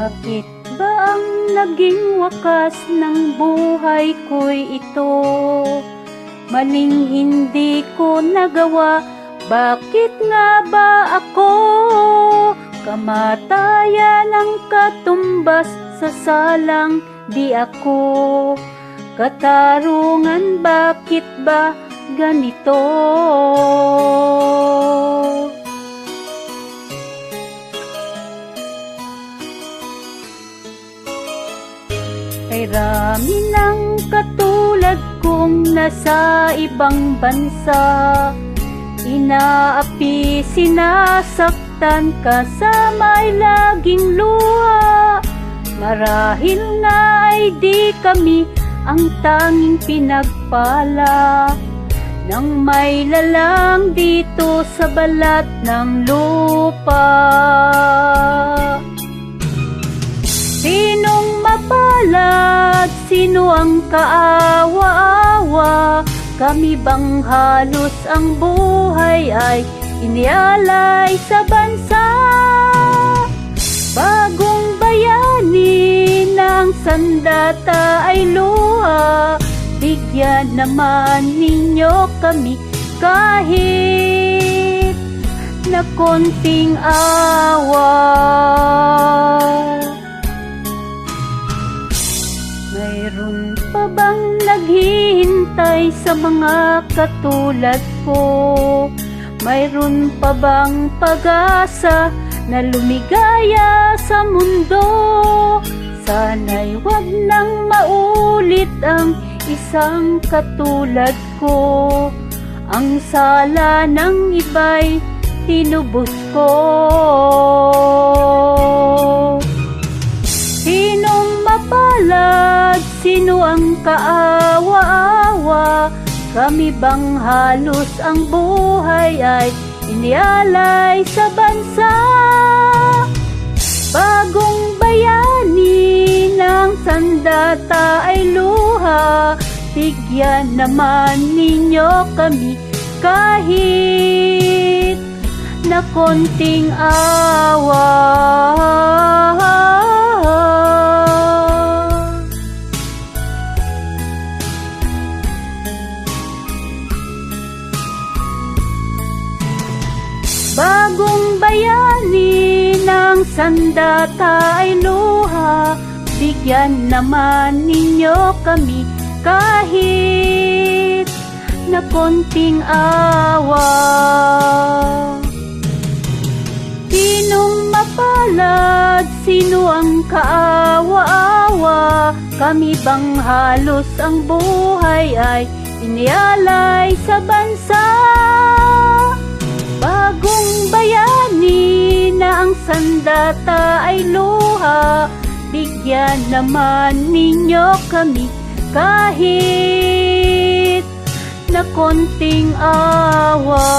Bakit ba ang naging wakas ng buhay ko'y ito? Maling hindi ko nagawa, bakit nga ba ako? Kamatayan ang katumbas sa salang di ako. Katarungan, bakit ba ganito? Kay rami ng katulad kong nasa ibang bansa, inaapi, sinasaktan, kasama'y laging luha. Marahil nga ay di kami ang tanging pinagpala ng may lalang dito sa balat ng lupa. Sinong mapalad? Sino ang kaawa-awa? Kami bang halos ang buhay ay inialay sa bansa? Bagong bayani ng sandata ay luha, bigyan naman ninyo kami kahit na konting awa. Mayroon pa bang naghihintay sa mga katulad ko? Mayroon pa bang pag-asa na lumigaya sa mundo? Sana'y wag nang maulit ang isang katulad ko. Ang sala ng iba'y tinubos ko. Sinong mapalad? Sino ang kaawa-awa? Kami bang halos ang buhay ay inialay sa bansa? Bagong bayani ng sandata ay luha, bigyan naman ninyo kami kahit na konting awa. Bagong bayani ng sandata ay luha, bigyan naman ninyo kami kahit na konting awa. Sinong mapalad? Sino ang kaawa-awa? Kami bang halos ang buhay ay inialay sa bansa? Bagong bayani na ang sandata ay luha, bigyan naman ninyo kami kahit na konting awa.